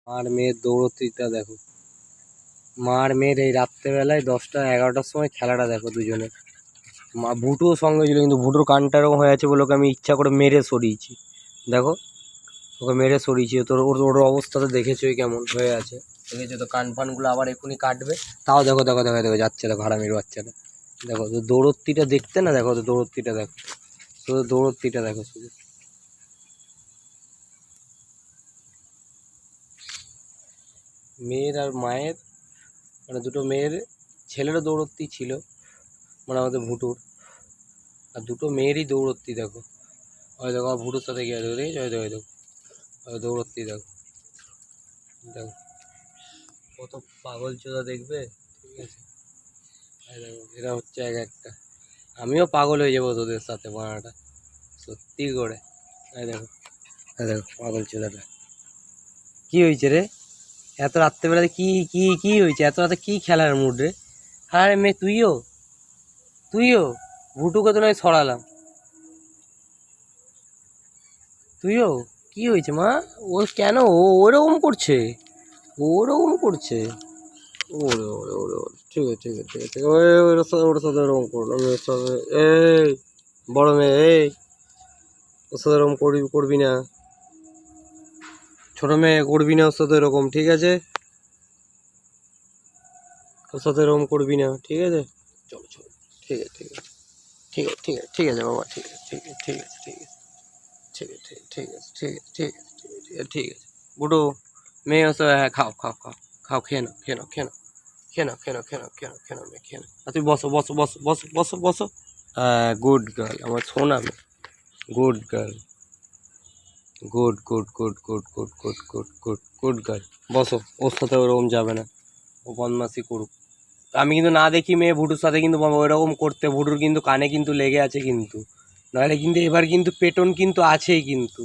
মার মেয়ের দৌড়ত্রিটা দেখো, মার মেয়ের এই রাত্রেবেলায় 10টা-11টার সময় খেলাটা দেখো দুজনের। মা ভুটুও সঙ্গে ছিল, কিন্তু ভুটুর কানটা এরকম হয়ে আছে বলে ওকে আমি ইচ্ছা করে মেরে সরিয়েছি। দেখো ওকে মেরে সরিয়েছি, তোর ওর ওর অবস্থা তো দেখেছোই কেমন হয়ে আছে, দেখেছো তো, কান ফানগুলো আবার এখনই কাটবে। তাও দেখো দেখো দেখো দেখো যাচ্ছে, দেখো হারামির বাচ্চাটা, দেখো তো দৌড়ত্রিটা দেখতে না, দেখো তো দৌড়ত্রিটা দেখো, শুধু দৌড়ত্রিটা দেখো শুধু। মেয়ের আর মায়ের মানে দুটো মেয়ের, ছেলেরও দৌড়ত্রি ছিল মানে আমাদের ভুটুর, আর দুটো মেয়েরই দৌড়ত্রি দেখো। ওই দেখো ভুটুর সাথে গিয়ে দেখো, দেখেছো, ওই দেখো, ওই দেখো, ওই দৌড়ত্রি দেখো, দেখো কত পাগল চোদা দেখবে, ঠিক আছে। এই দেখো এরা হচ্ছে এক একটা, আমিও পাগল হয়ে যাবো তোদের সাথে বানাটা, সত্যি করে। এই দেখো, এই দেখো পাগল চোদাটা। কি হয়েছে রে এত রাত্রেবেলাতে, কি কি কি হয়েছে এত রাতে, কি খেলার মুড রে? আরে মেয়ে তুইও, তুইও ভুটুকে তো নয় ছড়ালাম, তুইও, কি হয়েছে মা? ও কেন ওরকম করছে, ওরকম করছে, ওরে ওরে ওরে ওরে, ঠিক আছে ঠিক আছে ঠিক আছে, ওর সাথে ওরকম করো না, মেয়ের সাথে, এই বড় মেয়ে, এই ওর সাথে এরকম করবি না, ছোট মেয়ে করবি না ওর সাথে এরকম, ঠিক আছে, ওর সাথে এরকম করবি না, ঠিক আছে, চলো চলো, ঠিক আছে ঠিক আছে ঠিক আছে ঠিক আছে ঠিক আছে বাবা, ঠিক আছে ঠিক আছে ঠিক আছে ঠিক আছে ঠিক আছে ঠিক আছে ঠিক আছে ঠিক আছে ঠিক আছে ঠিক আছে। বুটু মেয়ে হচ্ছে, হ্যাঁ খাও খাও খাও খাও, খেয়ে নাও খেয়ে নাও খেয়ে নাও খেয়ে নাও খেয়ে নাও খেয়ে নাও খেয়ে নাও খেয়ে নাও মেয়ে খেয়ে নাও, আর তুমি বসো বসো বসো বসো বসো বসো। হ্যাঁ গুড গার্ল, আমার সোনা মেয়ে, good girl, good good good good good good good good good girl. বসো, ওর সাথে ওরকম যাবে না, ও বদমাসি করুক। আমি কিন্তু না দেখি মেয়ে ভুটুর সাথে কিন্তু ওইরকম করতে, ভুটুর কিন্তু কানে কিন্তু লেগে আছে কিন্তু, নাহলে কিন্তু এবার কিন্তু পেটন কিন্তু আছেই কিন্তু,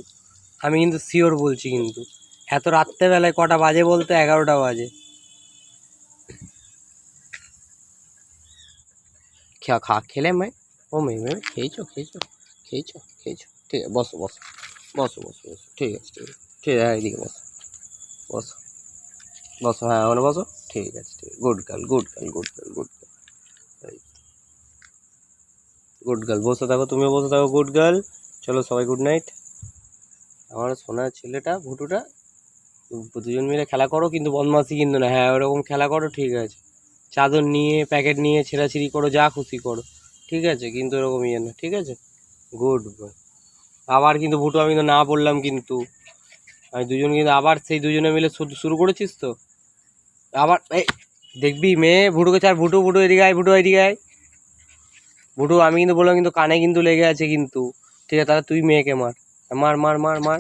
আমি কিন্তু শিওর বলছি কিন্তু। এত রাত্রেবেলায় কটা বাজে বলতে, 11টা বাজে। খেলে মেয়ে, ও মেয়ে খেয়েছো খেয়েছো খেয়েছো খেয়েছো, ঠিক আছে বসো বসো বসো বসো বসো, ঠিক আছে ঠিক আছে ঠিক আছে, হ্যাঁ এদিকে বসো বসো বসো, হ্যাঁ ওখানে বসো, ঠিক আছে ঠিক আছে, good girl good girl good girl good girl, good girl, বসে থাকো, তুমিও বসে থাকো, গুড গার্ল। চলো সবাই গুড নাইট। আমার সোনার ছেলেটা ভুটুটা, দুজন মিলে খেলা করো, কিন্তু বদমাসি কিন্তু না, হ্যাঁ ওরকম খেলা করো, ঠিক আছে, চাদর নিয়ে প্যাকেট নিয়ে ছেঁড়াছিড়ি করো, যা খুশি করো, ঠিক আছে, কিন্তু এরকম ইয়ে না, ঠিক আছে, গুড বয়। আবার কিন্তু ভুটু আমি কিন্তু না বললাম কিন্তু, আমি দুজন কিন্তু আবার সেই দুজনে মিলে শুরু করেছিস তো আবার, এই দেখবি মেয়ে ভুটুকে ছাড়, ভুটু ভুটু এদিকে আয়, ভুটু এদিকে আয়, ভুটু আমি কিন্তু বললাম কিন্তু কানে কিন্তু লেগে আছে কিন্তু, ঠিক আছে, তাহলে তুই মেয়েকে মার, মার মার মার মার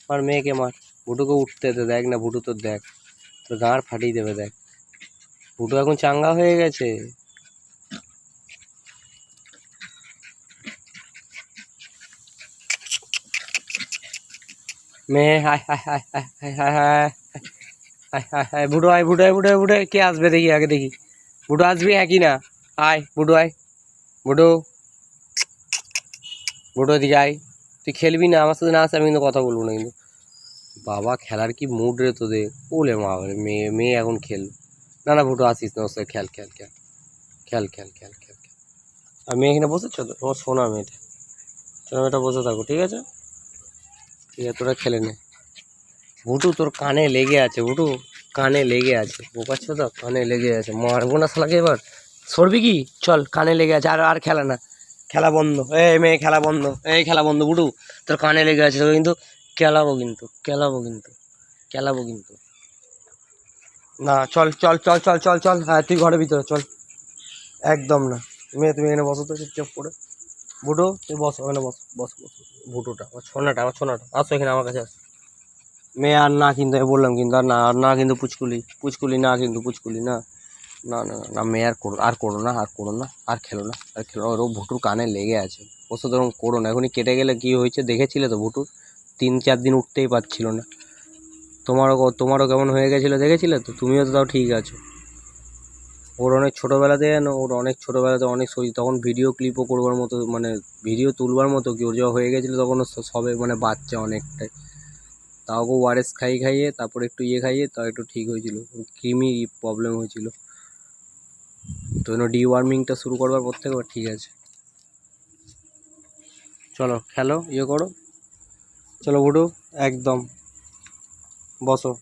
মার মেয়েকে মার, ভুটুকে উঠতে দে, দেখ না ভুটু তোর দেখ, তোর গাঁড় ফাটিয়ে দেবে দেখ, ভুটু এখন চাঙ্গা হয়ে গেছে। মেয়ে হায় হায় হায় হায় হায় হায় হায় হায় হায় হায়, ভুটু আয় ভুটু আয় ভুটু আয় ভুটু আয়, কে আসবে দেখি আগে দেখি, ভুটু আসবি হ্যাঁ কি না, আয় ভুটু আয়, ভুটু ভুটু এদিকে আয়, তুই খেলবি না আমার সাথে, না আসে আমি কিন্তু কথা বলবো না কিন্তু। বাবা খেলার কি মুড রে তোদের, ওলে মা, মেয়ে মেয়ে এখন খেল, না না ভুটু আসিস না ওর সাথে, খেল খেল খেল খেল খেল খেল খেল খেল, আর মেয়ে এখানে বসেছো তো, তোমার সোনা মেয়েটা, সোনা মেয়েটা বসে থাকো, ঠিক আছে ঠিক আছে, তোরা খেলে নে। ভুটু তোর কানে লেগে আছে, ভুটু কানে লেগে আছে, বোকাচ্ছ তো, কানে লেগে আছে, মারবো না শালাকে এবার, সরবি কি, চল কানে লেগে আছে, আর আর খেলা না, খেলা বন্ধ, এই মেয়ে খেলা বন্ধ, এই খেলা বন্ধ, ভুটু তোর কানে লেগে আছে, তোকে কিন্তু খেলাবো কিন্তু খেলাবো কিন্তু খেলাবো কিন্তু, না চল চল চল চল চল চল, হ্যাঁ তুই ঘরের ভিতরে চল, একদম না। মেয়ে তুমি এখানে বসো তো চুপচাপ করে, ভুটু তুই বসো ওখানে, বস বস বস, ভুটুটা আমার ছোনাটা, আমার ছোনাটা, আসো এখানে আমার কাছে আসো। মেয়ে আর না কিন্তু, আমি বললাম কিন্তু, আর না কিন্তু, পুচকুলি পুচকুলি না কিন্তু, পুচকুলি না, না না না মেয়ে আর করো, আর করো না, আর করো না, আর খেলো না, আর খেলো না, ও ভুটুর কানে লেগে আছে, ও তো ধরুন করো না, এখনই কেটে গেলে কী হয়েছে দেখেছিলে তো, ভুটুর 3-4 দিন উঠতেই পারছিল না, তোমারও কেমন হয়ে গেছিলো দেখেছিলে তো, তুমিও তো তাও ঠিক আছো। ওর অনেক ছোটোবেলাতে জানো, ওর অনেক ছোটোবেলাতে অনেক শরীর, তখন ভিডিও ক্লিপও করবার মতো, মানে ভিডিও তুলবার মতো কি, ওর যা হয়ে গেছিলো তখন সবে মানে বাচ্চা অনেকটাই, তাও ওআরএস খাইয়ে তারপর একটু ইয়ে খাইয়ে তাও একটু ঠিক হয়েছিল, ক্রিমি প্রবলেম হয়েছিল। তো ডিওয়ার্মিংটা শুরু করবার পর থেকে ঠিক আছে। চলো খেলো, ইয়ে করো, চলো উঠো, একদম বসো।